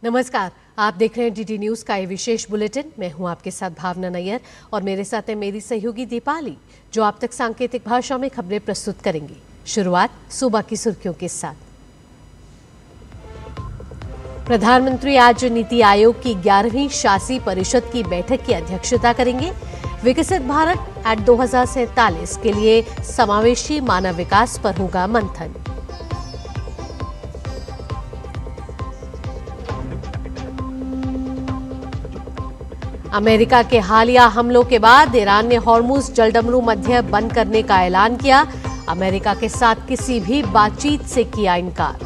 नमस्कार, आप देख रहे हैं डीडी न्यूज का ये विशेष बुलेटिन। मैं हूं आपके साथ भावना नैयर और मेरे साथ है मेरी सहयोगी दीपाली, जो आप तक सांकेतिक भाषा में खबरें प्रस्तुत करेंगी। शुरुआत सुबह की सुर्खियों के साथ। प्रधानमंत्री आज नीति आयोग की 11वीं शासी परिषद की बैठक की अध्यक्षता करेंगे। विकसित भारत एट 2047 के लिए समावेशी मानव विकास पर होगा मंथन। अमेरिका के हालिया हमलों के बाद ईरान ने हॉर्मुज जलडमरू मध्य बंद करने का ऐलान किया। अमेरिका के साथ किसी भी बातचीत से किया इनकार।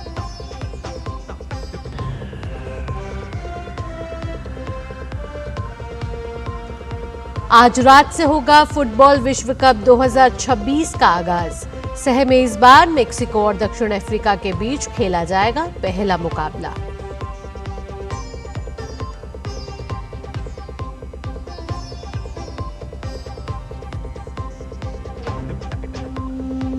आज रात से होगा फुटबॉल विश्व कप 2026 का आगाज। सह मेजबान मेक्सिको और दक्षिण अफ्रीका के बीच खेला जाएगा पहला मुकाबला।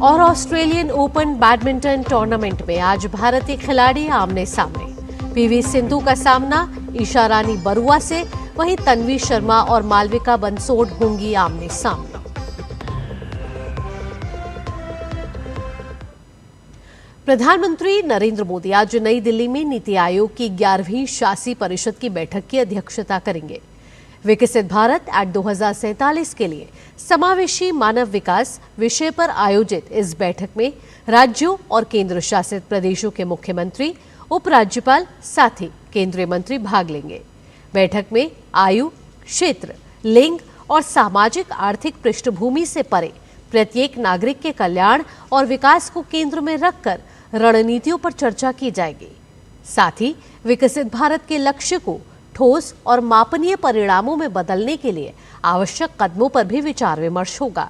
और ऑस्ट्रेलियन ओपन बैडमिंटन टूर्नामेंट में आज भारतीय खिलाड़ी आमने सामने। पीवी सिंधु का सामना ईशा रानी बरुआ से, वहीं तन्वी शर्मा और मालविका बंसोड होंगी आमने सामने। प्रधानमंत्री नरेंद्र मोदी आज नई दिल्ली में नीति आयोग की 11वीं शासी परिषद की बैठक की अध्यक्षता करेंगे। विकसित भारत एट 2047 के लिए समावेशी मानव विकास विषय पर आयोजित इस बैठक में राज्यों और केंद्र शासित प्रदेशों के मुख्यमंत्री, उपराज्यपाल, साथ ही केंद्रीय मंत्री भाग लेंगे। बैठक में आयु, क्षेत्र, लिंग और सामाजिक आर्थिक पृष्ठभूमि से परे प्रत्येक नागरिक के कल्याण और विकास को केंद्र में रखकर रणनीतियों पर चर्चा की जाएगी। साथ ही विकसित भारत के लक्ष्य को ठोस और मापनीय परिणामों में बदलने के लिए आवश्यक कदमों पर भी विचार विमर्श होगा।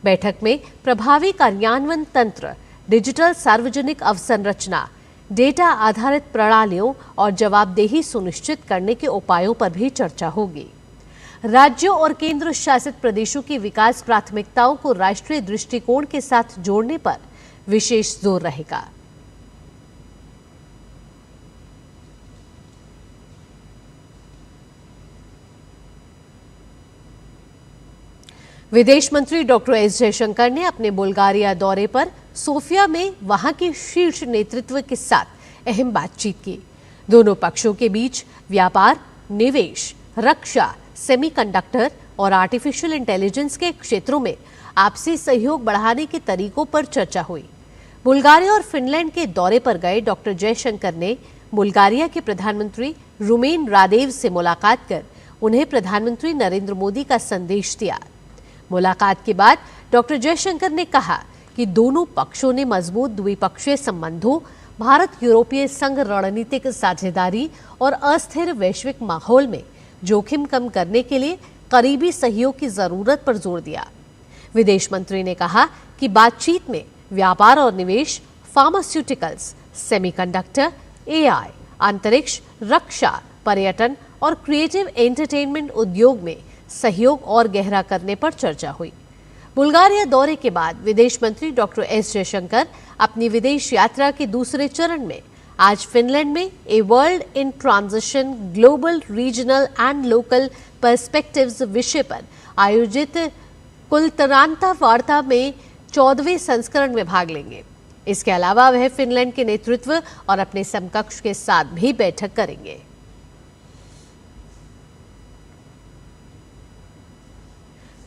बैठक में प्रभावी कार्यान्वयन तंत्र, डिजिटल सार्वजनिक अवसंरचना, डेटा आधारित प्रणालियों और जवाबदेही सुनिश्चित करने के उपायों पर भी चर्चा होगी। राज्यों और केंद्र शासित प्रदेशों की विकास प्राथमिकताओं को राष्ट्रीय दृष्टिकोण के साथ जोड़ने पर विशेष जोर रहेगा। विदेश मंत्री डॉक्टर एस जयशंकर ने अपने बुल्गारिया दौरे पर सोफिया में वहां के शीर्ष नेतृत्व के साथ अहम बातचीत की। दोनों पक्षों के बीच व्यापार, निवेश, रक्षा, सेमीकंडक्टर और आर्टिफिशियल इंटेलिजेंस के क्षेत्रों में आपसी सहयोग बढ़ाने के तरीकों पर चर्चा हुई। बुल्गारिया और फिनलैंड के दौरे पर गए डॉक्टर जयशंकर ने बुल्गारिया के प्रधानमंत्री रुमेन रादेव से मुलाकात कर उन्हें प्रधानमंत्री नरेंद्र मोदी का संदेश दिया। मुलाकात के बाद डॉक्टर जयशंकर ने कहा कि दोनों पक्षों ने मजबूत द्विपक्षीय संबंधों, भारत यूरोपीय संघ रणनीतिक साझेदारी और अस्थिर वैश्विक माहौल में जोखिम कम करने के लिए करीबी सहयोग की जरूरत पर जोर दिया। विदेश मंत्री ने कहा कि बातचीत में व्यापार और निवेश, फार्मास्यूटिकल्स, सेमीकंडक्टर, एआई, अंतरिक्ष, रक्षा, पर्यटन और क्रिएटिव एंटरटेनमेंट उद्योग में सहयोग और गहरा करने पर चर्चा हुई। बुल्गारिया दौरे के बाद विदेश मंत्री डॉक्टर एस जयशंकर अपनी विदेश यात्रा के दूसरे चरण में आज फिनलैंड में a world in transition, global, regional and local perspectives विषय पर आयोजित कुलतरांता वार्ता में 14वें संस्करण में भाग लेंगे। इसके अलावा वह फिनलैंड के नेतृत्व और अपने समकक्ष के साथ भी बैठक करेंगे।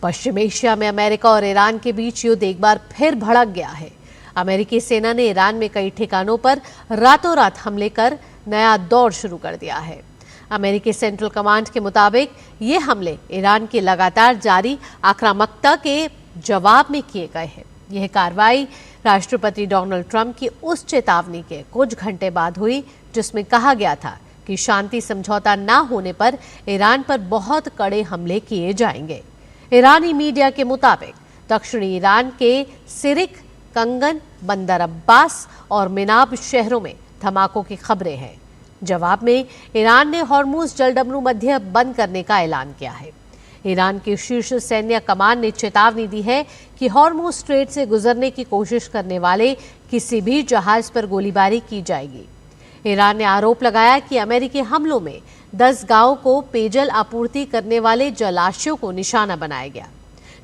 पश्चिम एशिया में अमेरिका और ईरान के बीच युद्ध एक बार फिर भड़क गया है। अमेरिकी सेना ने ईरान में कई ठिकानों पर रातों रात हमले कर नया दौर शुरू कर दिया है। अमेरिकी सेंट्रल कमांड के मुताबिक ये हमले ईरान की लगातार जारी आक्रामकता के जवाब में किए गए हैं। यह कार्रवाई राष्ट्रपति डोनाल्ड ट्रंप की उस चेतावनी के कुछ घंटे बाद हुई जिसमें कहा गया था कि शांति समझौता न होने पर ईरान पर बहुत कड़े हमले किए जाएंगे। ईरानी मीडिया के मुताबिक दक्षिणी ईरान के सिरिक, कंगन, बंदर अब्बास और मिनाब शहरों में धमाकों की खबरें हैं। जवाब में ईरान ने हॉर्मुज जलडमरू मध्य बंद करने का ऐलान किया है। ईरान की शीर्ष सैन्य कमान ने चेतावनी दी है कि हॉर्मुज स्ट्रेट से गुजरने की कोशिश करने वाले किसी भी जहाज पर गोलीबारी की जाएगी। ईरान ने आरोप लगाया कि अमेरिकी हमलों में 10 गांवों को पेयजल आपूर्ति करने वाले जलाशयों को निशाना बनाया गया,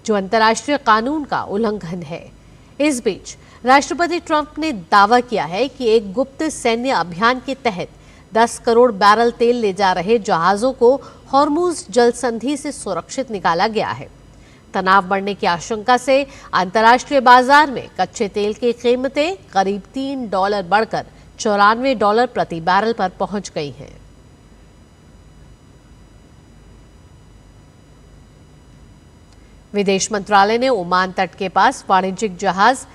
जो अंतर्राष्ट्रीय कानून का उल्लंघन है। इस बीच राष्ट्रपति ट्रंप ने दावा किया है कि एक गुप्त सैन्य अभियान के तहत 10 करोड़ बैरल तेल ले जा रहे जहाजों को हॉर्मुज जल संधि से सुरक्षित निकाला गया है। तनाव बढ़ने की आशंका से अंतर्राष्ट्रीय बाजार में कच्चे तेल की कीमतें करीब $3 बढ़कर $94 प्रति बैरल पर पहुंच गई हैं। विदेश मंत्रालय ने ओमान तट के पास वाणिज्यिक जहाज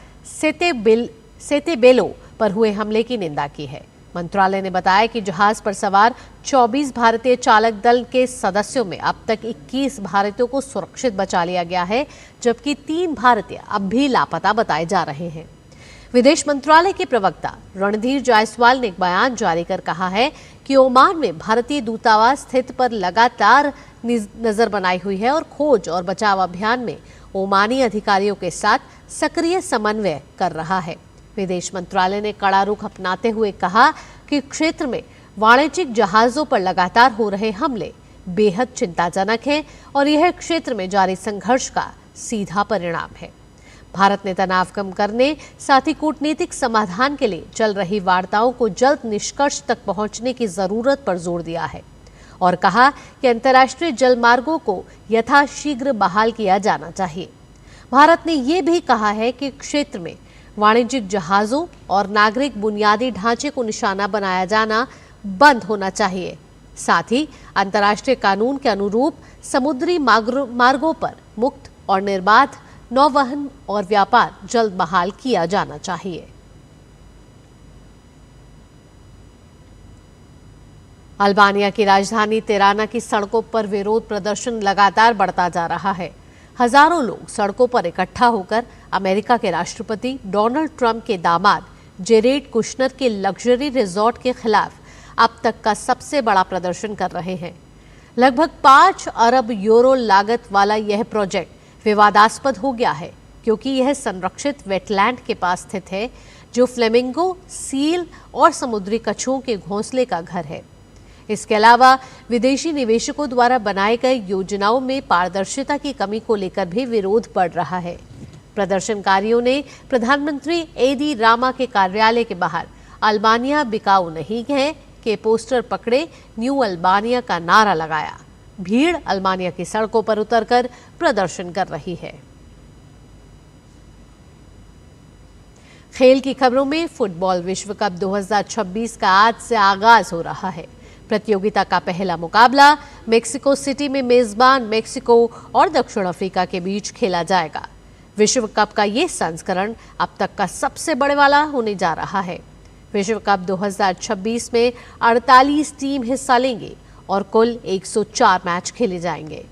सेतेबेलो पर हुए हमले की निंदा की है। मंत्रालय ने बताया कि जहाज पर सवार 24 भारतीय चालक दल के सदस्यों में अब तक 21 भारतीयों को सुरक्षित बचा लिया गया है, जबकि 3 भारतीय अब भी लापता बताए जा रहे हैं। विदेश मंत्रालय के प्रवक्ता रणधीर जायसवाल ने एक बयान जारी कर कहा है कि ओमान में भारतीय दूतावास स्थिति पर लगातार नजर बनाई हुई है और खोज और बचाव अभियान में ओमानी अधिकारियों के साथ सक्रिय समन्वय कर रहा है। विदेश मंत्रालय ने कड़ा रुख अपनाते हुए कहा कि क्षेत्र में वाणिज्यिक जहाजों पर लगातार हो रहे हमले बेहद चिंताजनक हैं और यह क्षेत्र में जारी संघर्ष का सीधा परिणाम है। भारत ने तनाव कम करने, साथ ही कूटनीतिक समाधान के लिए चल रही वार्ताओं को जल्द निष्कर्ष तक पहुंचने की जरूरत पर जोर दिया है और कहा कि अंतर्राष्ट्रीय जल मार्गों को यथाशीघ्र बहाल किया जाना चाहिए। भारत ने यह भी कहा है कि क्षेत्र में वाणिज्यिक जहाजों और नागरिक बुनियादी ढांचे को निशाना बनाया जाना बंद होना चाहिए। साथ ही अंतर्राष्ट्रीय कानून के अनुरूप समुद्री मार्गों पर मुक्त और निर्बाध नौवहन और व्यापार जल्द बहाल किया जाना चाहिए। अल्बानिया की राजधानी तिराना की सड़कों पर विरोध प्रदर्शन लगातार बढ़ता जा रहा है। हजारों लोग सड़कों पर इकट्ठा होकर अमेरिका के राष्ट्रपति डोनाल्ड ट्रंप के दामाद जेरेड कुशनर के लग्जरी रिजॉर्ट के खिलाफ अब तक का सबसे बड़ा प्रदर्शन कर रहे हैं। लगभग 5 अरब यूरो लागत वाला यह प्रोजेक्ट विवादास्पद हो गया है, क्योंकि यह संरक्षित वेटलैंड के पास स्थित है, जो फ्लेमिंगो, सील और समुद्री कछुओं के घोंसले का घर है। इसके अलावा विदेशी निवेशकों द्वारा बनाए गए योजनाओं में पारदर्शिता की कमी को लेकर भी विरोध बढ़ रहा है। प्रदर्शनकारियों ने प्रधानमंत्री एडी रामा के कार्यालय के बाहर अल्बानिया बिकाऊ नहीं है के पोस्टर पकड़े न्यू अल्बानिया का नारा लगाया। भीड़ अल्बानिया की सड़कों पर उतरकर प्रदर्शन कर रही है। खेल की खबरों में फुटबॉल विश्व कप 2026 का आज से आगाज हो रहा है। प्रतियोगिता का पहला मुकाबला मेक्सिको सिटी में मेजबान मेक्सिको और दक्षिण अफ्रीका के बीच खेला जाएगा। विश्व कप का ये संस्करण अब तक का सबसे बड़े वाला होने जा रहा है। विश्व कप 2026 में 48 टीम हिस्सा लेंगे और कुल 104 मैच खेले जाएंगे।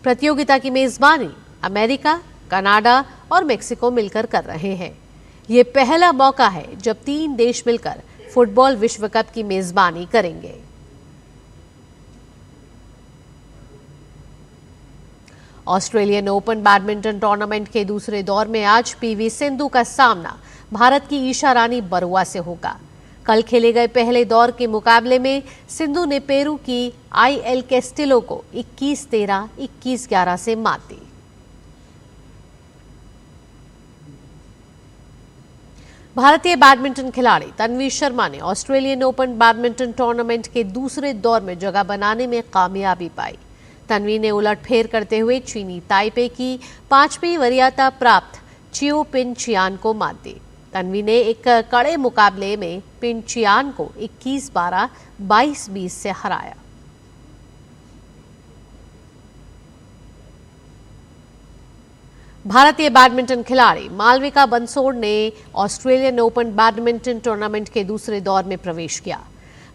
प्रतियोगिता की मेजबानी अमेरिका, कनाडा और मेक्सिको मिलकर कर रहे हैं। ये पहला मौका है जब 3 देश मिलकर फुटबॉल विश्व कप की मेजबानी करेंगे। ऑस्ट्रेलियन ओपन बैडमिंटन टूर्नामेंट के दूसरे दौर में आज पीवी सिंधु का सामना भारत की ईशा रानी बरुआ से होगा। कल खेले गए पहले दौर के मुकाबले में सिंधु ने पेरू की आईएल कैस्टिलो को 21-13, 21-11 से मात दी। भारतीय बैडमिंटन खिलाड़ी तन्वी शर्मा ने ऑस्ट्रेलियन ओपन बैडमिंटन टूर्नामेंट के दूसरे दौर में जगह बनाने में कामयाबी पाई। तन्वी ने उलटफेर करते हुए चीनी ताइपे की 5वीं वरीयता प्राप्त चियो पिन चियान को मात दी। तन्वी ने एक कड़े मुकाबले में पिन चियान को 21-12, 22-20 से हराया। भारतीय बैडमिंटन खिलाड़ी मालविका बंसोड़ ने ऑस्ट्रेलियन ओपन बैडमिंटन टूर्नामेंट के दूसरे दौर में प्रवेश किया।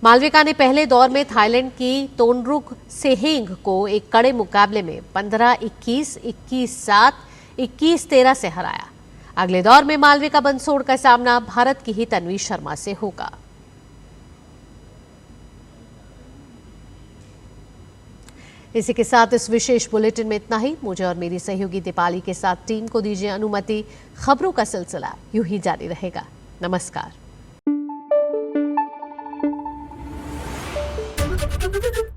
मालविका ने पहले दौर में थाईलैंड की तोनरुक सेहेंग को एक कड़े मुकाबले में 15-21, 21-7, 21-13 से हराया। अगले दौर में मालविका बंसोड़ का सामना भारत की ही तन्वी शर्मा से होगा। इसी के साथ इस विशेष बुलेटिन में इतना ही। मुझे और मेरी सहयोगी दीपाली के साथ टीम को दीजिए अनुमति। खबरों का सिलसिला यूं ही जारी रहेगा। नमस्कार। है।